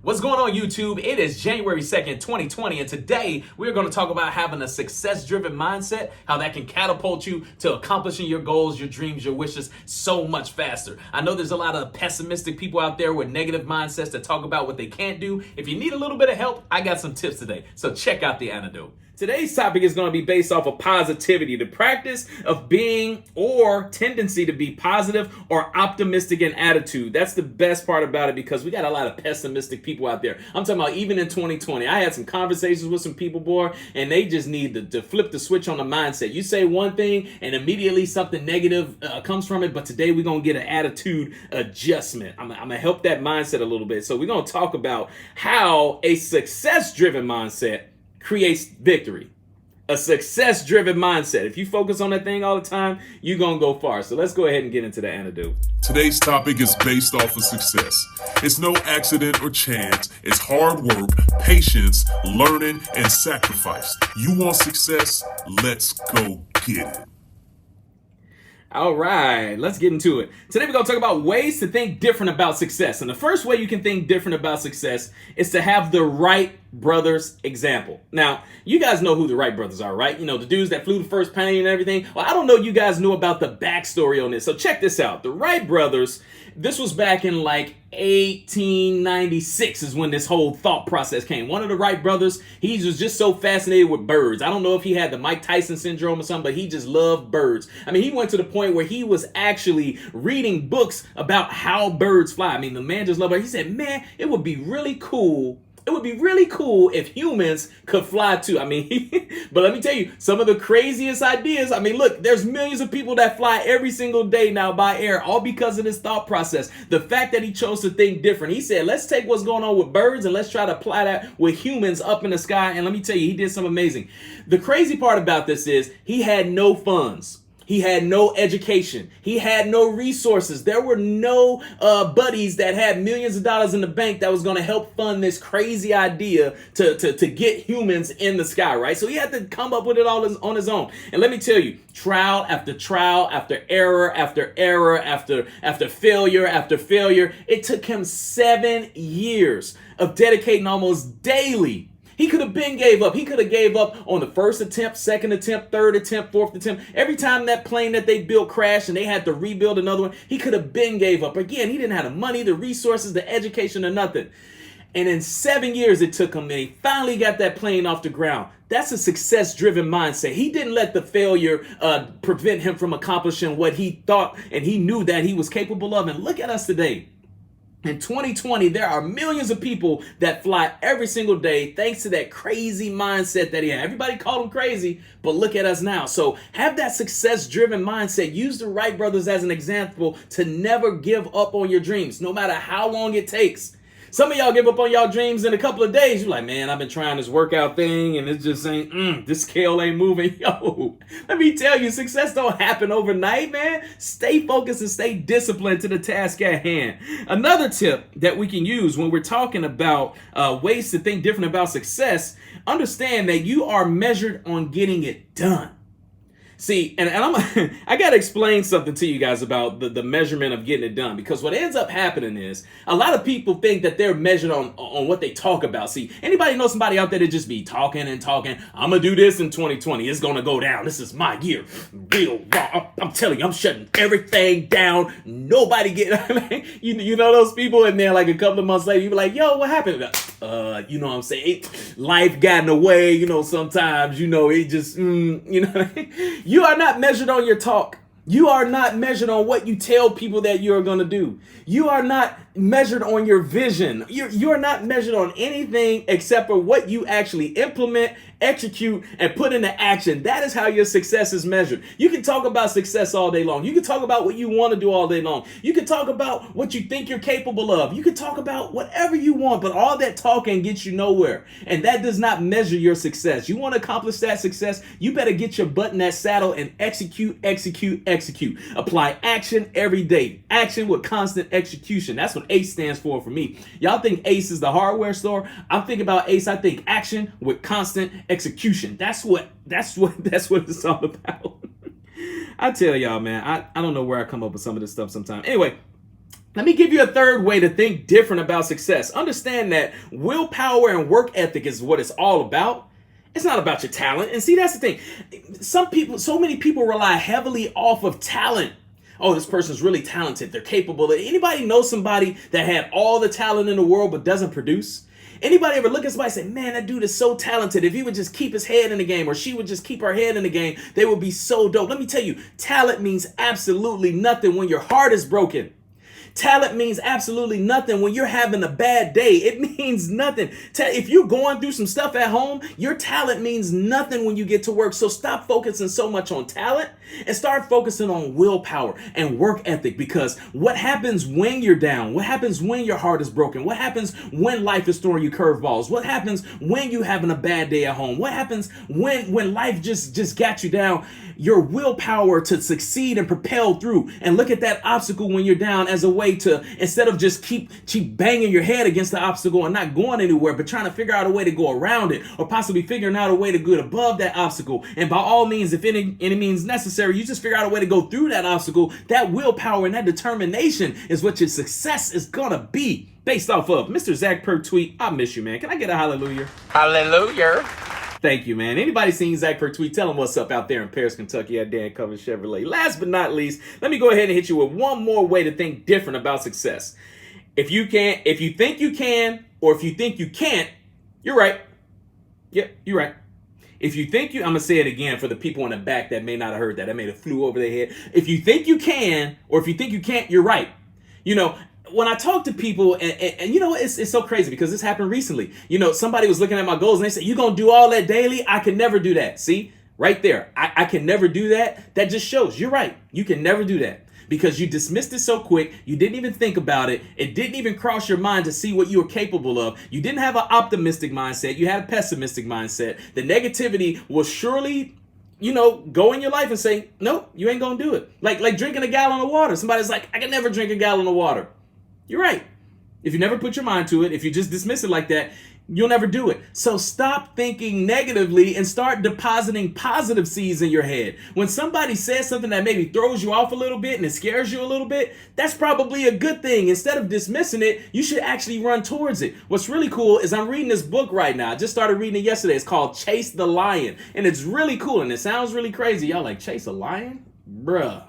What's going on, YouTube? It is January 2nd, 2020, and today we're going to talk about having a success-driven mindset, how that can catapult you to accomplishing your goals, your dreams, your wishes so much faster. I know there's a lot of pessimistic people out there with negative mindsets that talk about what they can't do. If you need a little bit of help, I got some tips today, so check out the antidote. Today's topic is going to be based off of positivity, the practice of being or tendency to be positive or optimistic in attitude. That's the best part about it because we got a lot of pessimistic people out there. I'm talking about even in 2020. I had some conversations with some people, boy, and they just need to flip the switch on the mindset. You say one thing and immediately something negative comes from it, but today we're going to get an attitude adjustment. I'm going to help that mindset a little bit. So we're going to talk about how a success-driven mindset creates victory. A success-driven mindset. If you focus on that thing all the time, you're going to go far. So let's go ahead and get into the antidote. Today's topic is based off of success. It's no accident or chance. It's hard work, patience, learning, and sacrifice. You want success? Let's go get it. All right, let's get into it. Today we're going to talk about ways to think different about success. And the first way you can think different about success is to have the Wright Brothers example. Now, you guys know who the Wright Brothers are, right? You know, the dudes that flew the first plane and everything. Well, I don't know you guys knew about the backstory on this. So check this out. The Wright Brothers, this was back in like 1896 is when this whole thought process came. One of the Wright brothers, he was just so fascinated with birds. I don't know if he had the Mike Tyson syndrome or something, but he just loved birds. I mean, he went to the point where he was actually reading books about how birds fly. I mean, the man just loved it. He said, man, it would be really cool. It would be really cool if humans could fly too. I mean, but let me tell you, some of the craziest ideas. I mean, look, there's millions of people that fly every single day now by air, all because of this thought process. The fact that he chose to think different. He said, let's take what's going on with birds and let's try to apply that with humans up in the sky. And let me tell you, he did something amazing. The crazy part about this is he had no funds. He had no education. He had no resources. There were no buddies that had millions of dollars in the bank that was going to help fund this crazy idea to get humans in the sky, right? So he had to come up with it all on his own. And let me tell you, trial after error after error after failure, it took him 7 years of dedicating almost daily. He could have been gave up. He could have gave up on the first attempt, second attempt, third attempt, fourth attempt. Every time that plane that they built crashed and they had to rebuild another one, he could have been gave up. Again, he didn't have the money, the resources, the education, or nothing. And in 7 years it took him, and he finally got that plane off the ground. That's a success-driven mindset. He didn't let the failure prevent him from accomplishing what he thought and he knew that he was capable of. And look at us today. In 2020, there are millions of people that fly every single day thanks to that crazy mindset that he had. Everybody called him crazy, but look at us now. So have that success-driven mindset. Use the Wright brothers as an example to never give up on your dreams, no matter how long it takes. Some of y'all give up on y'all dreams in a couple of days. You're like, man, I've been trying this workout thing and it just ain't, this scale ain't moving. Yo, let me tell you, success don't happen overnight, man. Stay focused and stay disciplined to the task at hand. Another tip that we can use when we're talking about ways to think different about success, understand that you are measured on getting it done. See, and I got to explain something to you guys about the measurement of getting it done, because what ends up happening is a lot of people think that they're measured on what they talk about. See, anybody know somebody out there that just be talking and talking? I'm going to do this in 2020. It's going to go down. This is my year. Real raw. I'm telling you, I'm shutting everything down. Nobody get, you know those people, and then like a couple of months later, you be like, yo, what happened? You know what I'm saying? Life got in the way, you know, sometimes, you know, it just, you know, you are not measured on your talk. You are not measured on what you tell people that you are going to do. You are not measured on your vision. You're not measured on anything except for what you actually implement, execute, and put into action. That is how your success is measured. You can talk about success all day long. You can talk about what you want to do all day long. You can talk about what you think you're capable of. You can talk about whatever you want, but all that talking gets you nowhere. And that does not measure your success. You want to accomplish that success, you better get your butt in that saddle and execute. Apply action every day. Action with constant execution. That's what ACE stands for me. Y'all think ACE is the hardware store? I'm thinking about ACE. I think action with constant execution. That's what it's all about. I tell y'all, man, I don't know where I come up with some of this stuff sometimes. Anyway, Let me give you a third way to think different about success. Understand that willpower and work ethic is what it's all about. It's not about your talent. And see, that's the thing. So many people rely heavily off of talent. Oh, this person's really talented. They're capable. Anybody know somebody that had all the talent in the world but doesn't produce? Anybody ever look at somebody and say, man, that dude is so talented. If he would just keep his head in the game, or she would just keep her head in the game, they would be so dope. Let me tell you, talent means absolutely nothing when your heart is broken. Talent means absolutely nothing when you're having a bad day. It means nothing. If you're going through some stuff at home, your talent means nothing when you get to work. So stop focusing so much on talent and start focusing on willpower and work ethic, because what happens when you're down? What happens when your heart is broken? What happens when life is throwing you curveballs? What happens when you're having a bad day at home? What happens when life just got you down? Your willpower to succeed and propel through and look at that obstacle when you're down as a way to, instead of just keep banging your head against the obstacle and not going anywhere, but trying to figure out a way to go around it, or possibly figuring out a way to get above that obstacle. And by all means, if any means necessary, you just figure out a way to go through that obstacle. That willpower and that determination is what your success is gonna be based off of. Mr. Zach Per tweet, I miss you, man. Can I get a hallelujah? Hallelujah. Thank you, man. Anybody seen Zach Per tweet? Tell him what's up out there in Paris, Kentucky at Dan Covers Chevrolet. Last but not least, let me go ahead and hit you with one more way to think different about success. If you think you can, or if you think you can't, you're right. Yep, you're right. If you think I'm gonna say it again for the people in the back that may not have heard that. That may have flew over their head. If you think you can, or if you think you can't, you're right. You know, when I talk to people, and you know, it's so crazy because this happened recently. You know, somebody was looking at my goals and they said, you gonna do all that daily? I can never do that. See, right there. I can never do that. That just shows you're right. You can never do that because you dismissed it so quick. You didn't even think about it. It didn't even cross your mind to see what you were capable of. You didn't have an optimistic mindset. You had a pessimistic mindset. The negativity will surely, you know, go in your life and say, nope, you ain't gonna do it. Like drinking a gallon of water. Somebody's like, I can never drink a gallon of water. You're right. If you never put your mind to it, if you just dismiss it like that, you'll never do it. So stop thinking negatively and start depositing positive seeds in your head. When somebody says something that maybe throws you off a little bit and it scares you a little bit, that's probably a good thing. Instead of dismissing it, you should actually run towards it. What's really cool is I'm reading this book right now. I just started reading it yesterday. It's called Chase the Lion. And it's really cool. And it sounds really crazy. Y'all like, chase a lion? Bruh.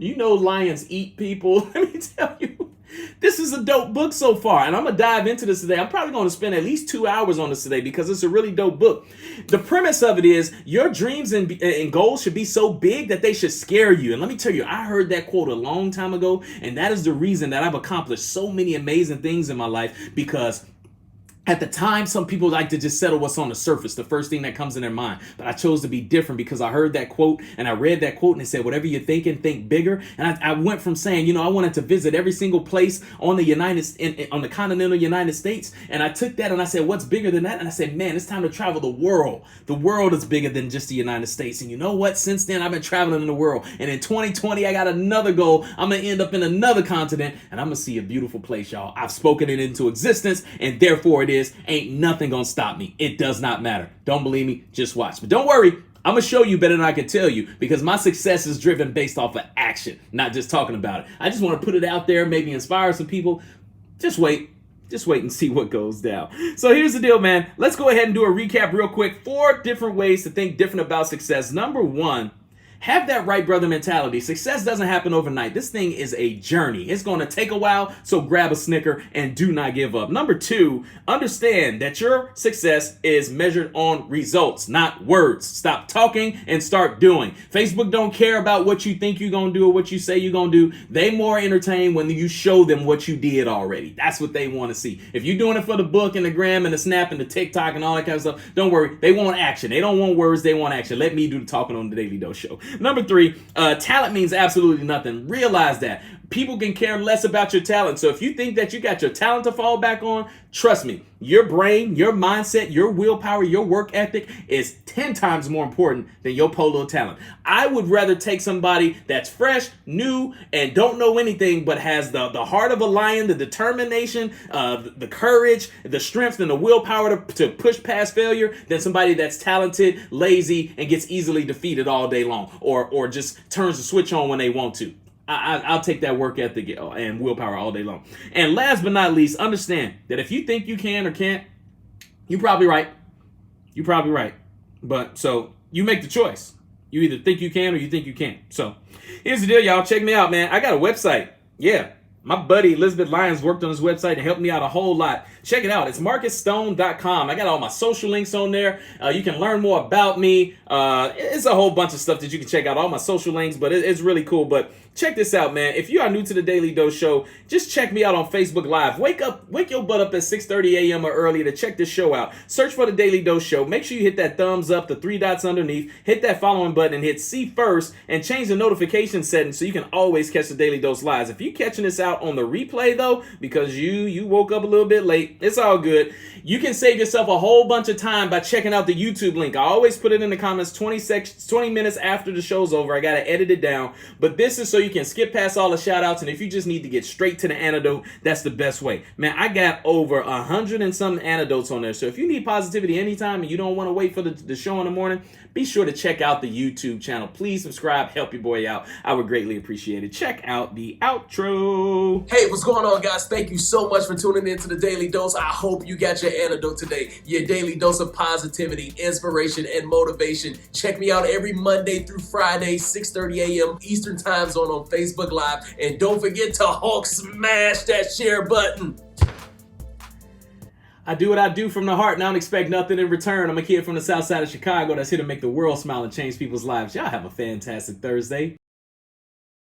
You know lions eat people. Let me tell you. This is a dope book so far, and I'm going to dive into this today. I'm probably going to spend at least 2 hours on this today because it's a really dope book. The premise of it is your dreams and goals should be so big that they should scare you. And let me tell you, I heard that quote a long time ago, and that is the reason that I've accomplished so many amazing things in my life, because at the time, some people like to just settle what's on the surface, the first thing that comes in their mind. But I chose to be different because I heard that quote and I read that quote and it said, whatever you're thinking, think bigger. And I went from saying, you know, I wanted to visit every single place on the continental United States. And I took that and I said, what's bigger than that? And I said, man, it's time to travel the world. The world is bigger than just the United States. And you know what? Since then, I've been traveling in the world. And in 2020, I got another goal. I'm going to end up in another continent and I'm going to see a beautiful place, y'all. I've spoken it into existence, and therefore it is. Ain't nothing gonna stop me. It does not matter. Don't believe me? Just watch. But don't worry, I'm gonna show you better than I can tell you, because my success is driven based off of action, not just talking about it. I just want to put it out there, maybe inspire some people. Just wait and see what goes down. So here's the deal, man. Let's go ahead and do a recap real quick. 4 different ways to think different about success. Number 1, have that Wright brother mentality. Success doesn't happen overnight. This thing is a journey. It's going to take a while, so grab a Snicker and do not give up. Number 2, understand that your success is measured on results, not words. Stop talking and start doing. Facebook don't care about what you think you're going to do or what you say you're going to do. They more entertained when you show them what you did already. That's what they want to see. If you're doing it for the book and the gram and the snap and the TikTok and all that kind of stuff, don't worry. They want action. They don't want words. They want action. Let me do the talking on the Daily Dose Show. Number 3, talent means absolutely nothing. Realize that. People can care less about your talent. So if you think that you got your talent to fall back on, trust me, your brain, your mindset, your willpower, your work ethic is 10 times more important than your polo talent. I would rather take somebody that's fresh, new, and don't know anything, but has the heart of a lion, the determination, the courage, the strength, and the willpower to push past failure, than somebody that's talented, lazy, and gets easily defeated all day long, or just turns the switch on when they want to. I'll take that work ethic and willpower all day long. And last but not least, understand that if you think you can or can't, you're probably right. You're probably right. But so you make the choice. You either think you can or you think you can't. So here's the deal, y'all. Check me out, man. I got a website. Yeah. My buddy Elizabeth Lyons worked on his website and helped me out a whole lot. Check it out. It's markisstone.com. I got all my social links on there. You can learn more about me. It's a whole bunch of stuff that you can check out. All my social links, but it's really cool. But check this out, man. If you are new to the Daily Dose Show, just check me out on Facebook Live. Wake your butt up at 6:30 a.m. or earlier to check this show out. Search for the Daily Dose Show. Make sure you hit that thumbs up, the 3 dots underneath. Hit that following button and hit see first and change the notification settings so you can always catch the Daily Dose lives. If you're catching this out on the replay though, because you woke up a little bit late, it's all good. You can save yourself a whole bunch of time by checking out the YouTube link. I always put it in the comments 20 minutes after the show's over. I got to edit it down. But this is so you can skip past all the shout outs. And if you just need to get straight to the antidote, that's the best way. Man, I got over 100 and some antidotes on there. So if you need positivity anytime and you don't want to wait for the show in the morning, be sure to check out the YouTube channel. Please subscribe. Help your boy out. I would greatly appreciate it. Check out the outro. Hey, what's going on, guys? Thank you so much for tuning in to the Daily Dose. I hope you got your antidote today. Your daily dose of positivity, inspiration, and motivation. Check me out every Monday through Friday, 6:30 a.m. Eastern Time Zone on Facebook Live. And don't forget to Hulk smash that share button. I do what I do from the heart and I don't expect nothing in return. I'm a kid from the south side of Chicago that's here to make the world smile and change people's lives. Y'all have a fantastic Thursday.